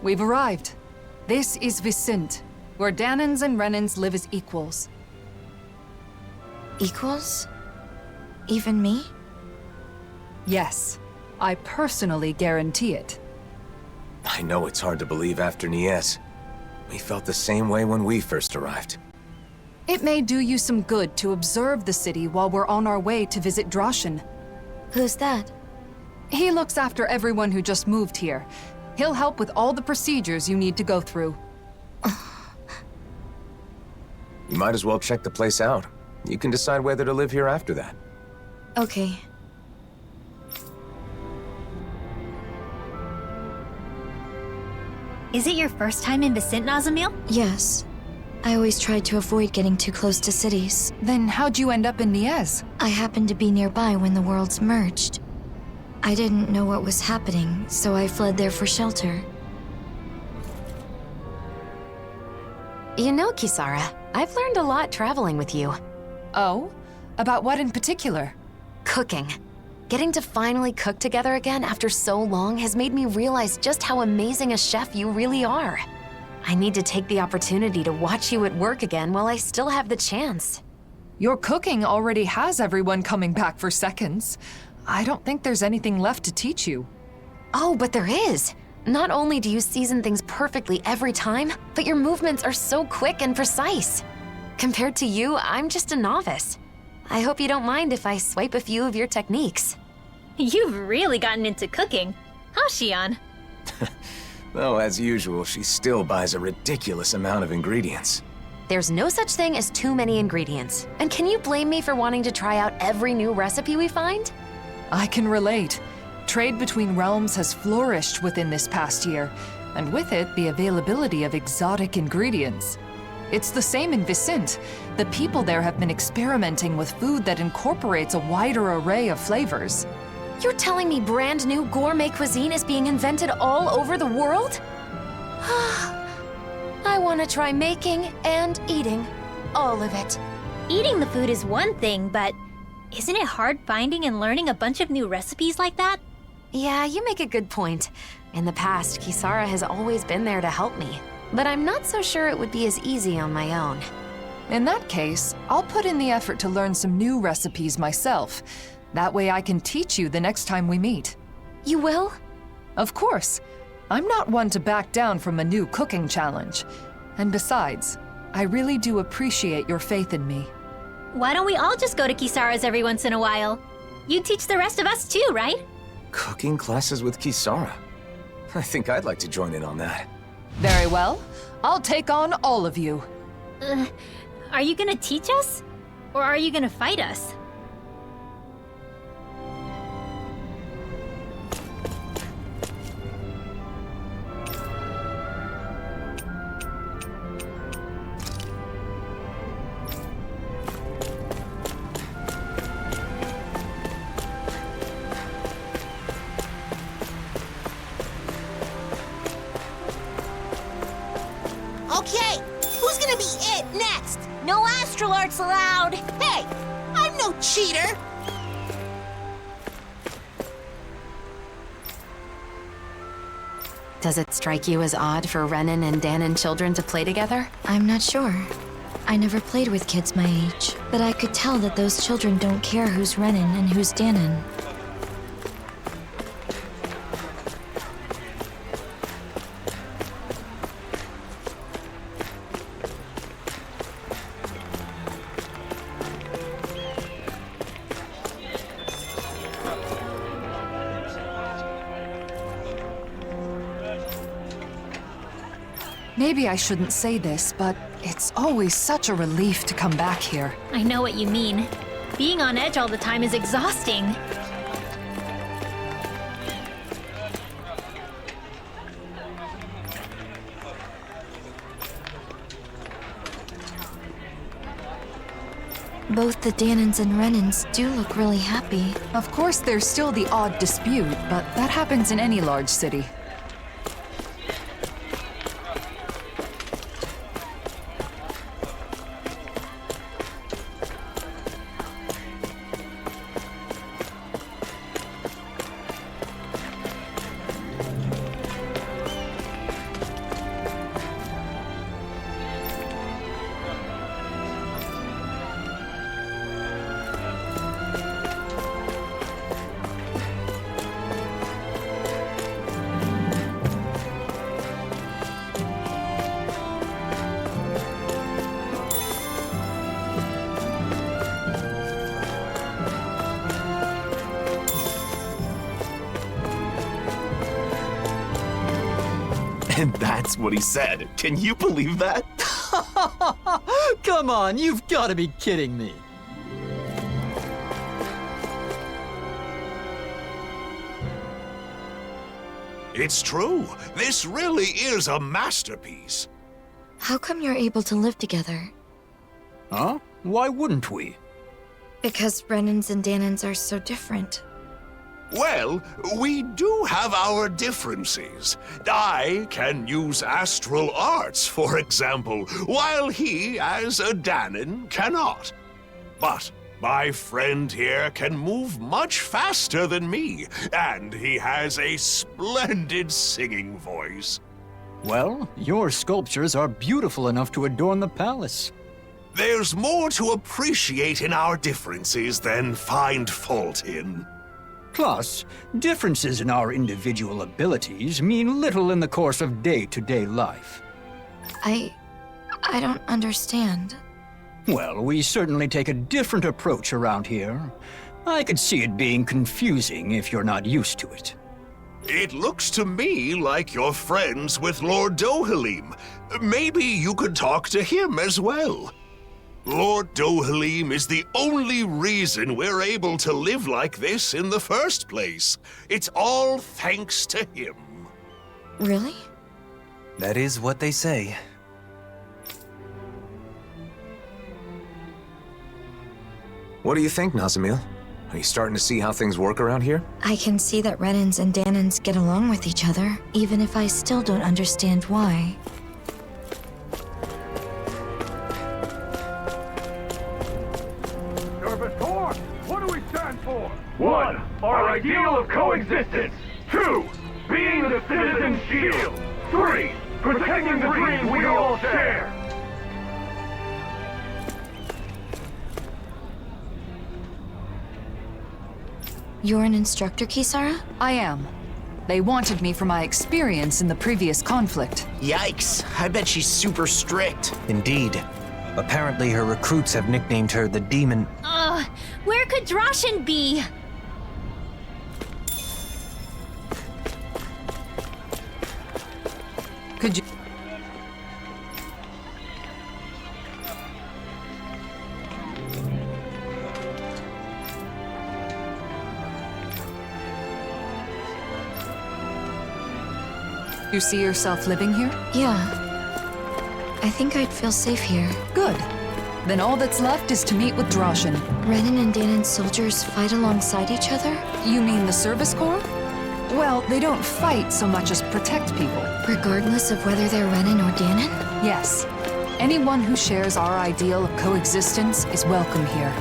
We've arrived. This is Viscint, where Danans and Renans live as equals. Equals? Even me? Yes, I personally guarantee it. I know it's hard to believe after Nies. We felt the same way when we first arrived. It may do you some good to observe the city while we're on our way to visit Droshin. Who's that? He looks after everyone who just moved here. He'll help with all the procedures you need to go through. You might as well check the place out. You can decide whether to live here after that. Okay. Is it your first time in Viscint, Nazamil? Yes. I always tried to avoid getting too close to cities. Then how'd you end up in Nies? I happened to be nearby when the worlds merged. I didn't know what was happening, so I fled there for shelter. You know, Kisara, I've learned a lot traveling with you. Oh? About what in particular? Cooking. Getting to finally cook together again after so long has made me realize just how amazing a chef you really are. I need to take the opportunity to watch you at work again while I still have the chance. Your cooking already has everyone coming back for seconds. I don't think there's anything left to teach you. Oh, but there is. Not only do you season things perfectly every time, but your movements are so quick and precise. Compared to you, I'm just a novice. I hope you don't mind if I swipe a few of your techniques. You've really gotten into cooking, huh, Xian? Though, as usual, she still buys a ridiculous amount of ingredients. There's no such thing as too many ingredients. And can you blame me for wanting to try out every new recipe we find? I can relate. Trade between realms has flourished within this past year, and with it, the availability of exotic ingredients. It's the same in Viscint. The people there have been experimenting with food that incorporates a wider array of flavors. You're telling me brand new gourmet cuisine is being invented all over the world? I want to try making and eating all of it. Eating the food is one thing, but isn't it hard finding and learning a bunch of new recipes like that? Yeah, you make a good point. In the past, Kisara has always been there to help me, but I'm not so sure it would be as easy on my own. In that case, I'll put in the effort to learn some new recipes myself. That way I can teach you the next time we meet. You will? Of course. I'm not one to back down from a new cooking challenge. And besides, I really do appreciate your faith in me. Why don't we all just go to Kisara's every once in a while? You teach the rest of us too, right? Cooking classes with Kisara? I think I'd like to join in on that. Very well. I'll take on all of you. Are you gonna teach us? Or are you gonna fight us? Okay, who's gonna be it next? No astral arts allowed! Hey, I'm no cheater! Does it strike you as odd for Renan and Danan children to play together? I'm not sure. I never played with kids my age, but I could tell that those children don't care who's Renan and who's Danan. Maybe I shouldn't say this, but it's always such a relief to come back here. I know what you mean. Being on edge all the time is exhausting. Both the Danans and Renans do look really happy. Of course, there's still the odd dispute, but that happens in any large city. And that's what he said. Can you believe that? Come on, you've got to be kidding me. It's true. This really is a masterpiece. How come you're able to live together? Huh? Why wouldn't we? Because Renans and Danans are so different. Well, we do have our differences. I can use astral arts, for example, while he, as a Danan, cannot. But my friend here can move much faster than me, and he has a splendid singing voice. Well, your sculptures are beautiful enough to adorn the palace. There's more to appreciate in our differences than find fault in. Plus, differences in our individual abilities mean little in the course of day-to-day life. I don't understand. Well, we certainly take a different approach around here. I could see it being confusing if you're not used to it. It looks to me like you're friends with Lord Dohalim. Maybe you could talk to him as well. Lord Dohalim is the only reason we're able to live like this in the first place. It's all thanks to him. Really? That is what they say. What do you think, Nazamil? Are you starting to see how things work around here? I can see that Renans and Danans get along with each other, even if I still don't understand why. Servitor, what do we stand for? 1. Our ideal of coexistence. 2. Being the citizen's shield. 3. Protecting the dream we all share. You're an instructor, Kisara? I am. They wanted me for my experience in the previous conflict. Yikes, I bet she's super strict. Indeed. Apparently her recruits have nicknamed her the Demon. Where could Droshin be? Could you... You see yourself living here? Yeah. I think I'd feel safe here. Good. Then all that's left is to meet with Droshin. Renan and Danan soldiers fight alongside each other? You mean the Service Corps? Well, they don't fight so much as protect people. Regardless of whether they're Renan or Danan? Yes. Anyone who shares our ideal of coexistence is welcome here.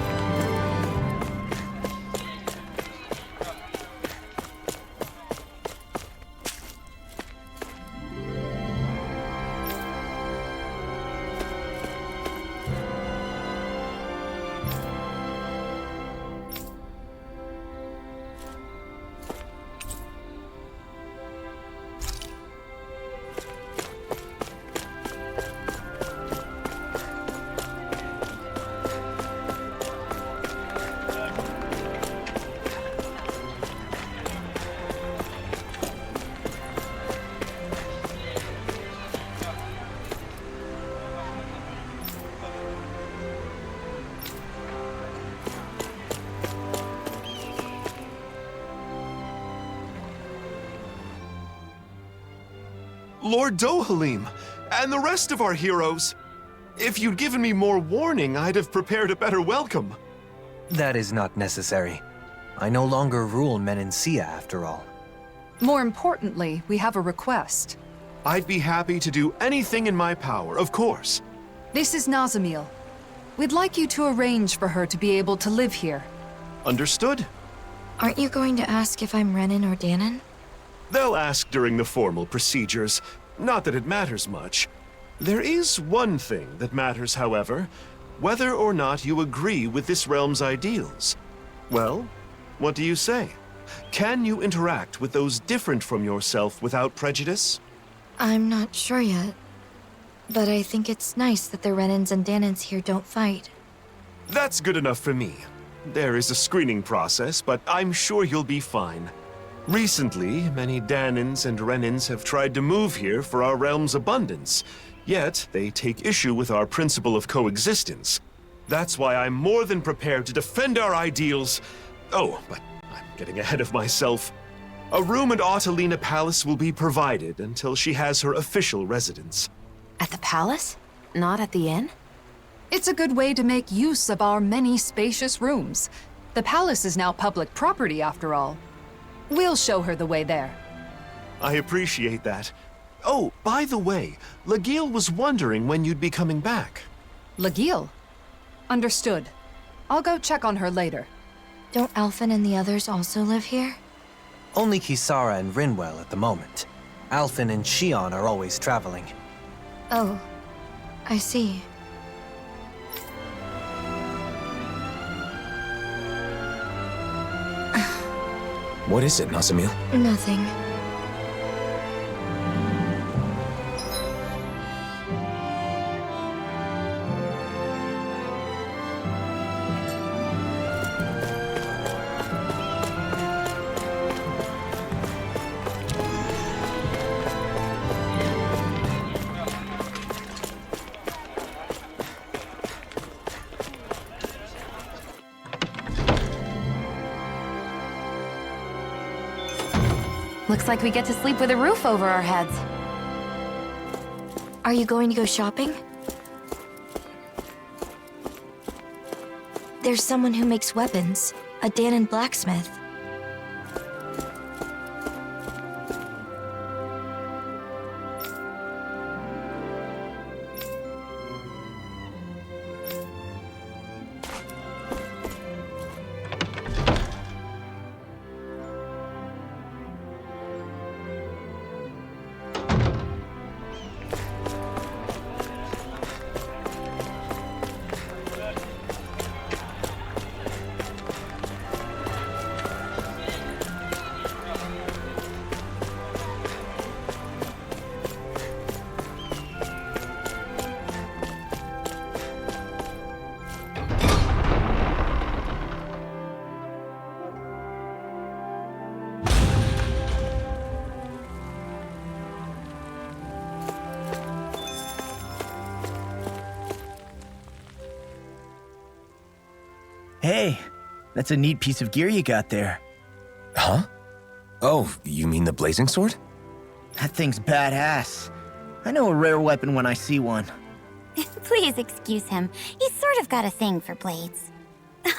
Lord Dohalim, and the rest of our heroes. If you'd given me more warning, I'd have prepared a better welcome. That is not necessary. I no longer rule Menancia after all. More importantly, we have a request. I'd be happy to do anything in my power, of course. This is Nazamil. We'd like you to arrange for her to be able to live here. Understood? Aren't you going to ask if I'm Renan or Danan? They'll ask during the formal procedures. Not that it matters much. There is one thing that matters, however. Whether or not you agree with this realm's ideals. Well, what do you say? Can you interact with those different from yourself without prejudice? I'm not sure yet. But I think it's nice that the Renans and Danans here don't fight. That's good enough for me. There is a screening process, but I'm sure you'll be fine. Recently, many Danins and Renins have tried to move here for our realm's abundance, yet they take issue with our principle of coexistence. That's why I'm more than prepared to defend our ideals. Oh, but I'm getting ahead of myself. A room at Ottalina Palace will be provided until she has her official residence. At the palace? Not at the inn? It's a good way to make use of our many spacious rooms. The palace is now public property, after all. We'll show her the way there. I appreciate that. Oh, by the way, Lagiel was wondering when you'd be coming back. Lagiel? Understood. I'll go check on her later. Don't Alphen and the others also live here? Only Kisara and Rinwell at the moment. Alphen and Shion are always traveling. Oh, I see. What is it, Nazamil? Nothing. Looks like we get to sleep with a roof over our heads. Are you going to go shopping? There's someone who makes weapons, a Danon blacksmith. Hey, that's a neat piece of gear you got there. Huh? Oh, you mean the blazing sword? That thing's badass. I know a rare weapon when I see one. Please excuse him. He's sort of got a thing for blades.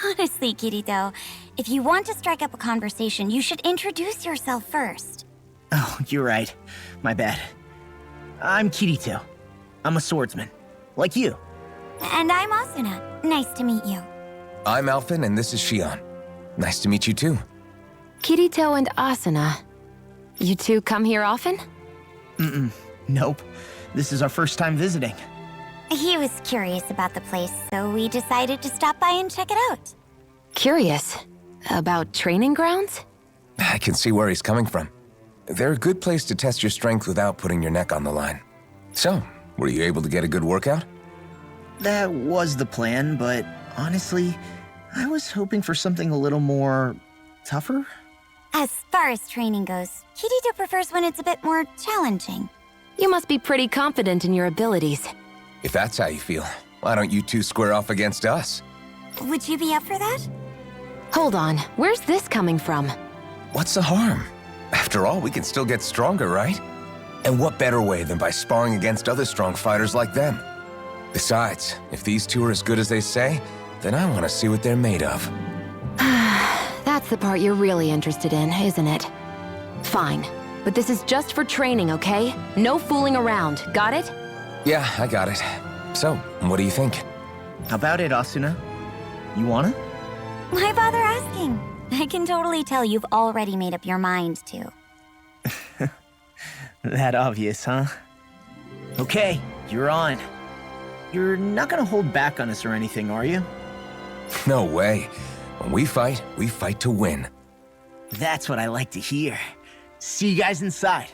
Honestly, Kirito, if you want to strike up a conversation, you should introduce yourself first. Oh, you're right. My bad. I'm Kirito. I'm a swordsman. Like you. And I'm Asuna. Nice to meet you. I'm Alphen, and this is Shion. Nice to meet you too. Kirito and Asuna. You two come here often? Nope. This is our first time visiting. He was curious about the place, so we decided to stop by and check it out. Curious? About training grounds? I can see where he's coming from. They're a good place to test your strength without putting your neck on the line. So, were you able to get a good workout? That was the plan, but honestly, I was hoping for something a little more tougher. As far as training goes, Kirito prefers when it's a bit more challenging. You must be pretty confident in your abilities. If that's how you feel, why don't you two square off against us? Would you be up for that? Hold on, where's this coming from? What's the harm? After all, we can still get stronger, right? And what better way than by sparring against other strong fighters like them? Besides, if these two are as good as they say, then I want to see what they're made of. That's the part you're really interested in, isn't it? Fine, but this is just for training, okay? No fooling around, got it? Yeah, I got it. So, what do you think? How about it, Asuna? You wanna? Why bother asking? I can totally tell you've already made up your mind to. That obvious, huh? Okay, you're on. You're not gonna hold back on us or anything, are you? No way. When we fight to win. That's what I like to hear. See you guys inside.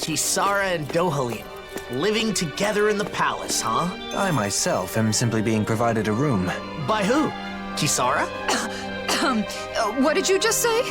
Kisara and Dohalim, living together in the palace, huh? I myself am simply being provided a room. By who? Kisara? What did you just say?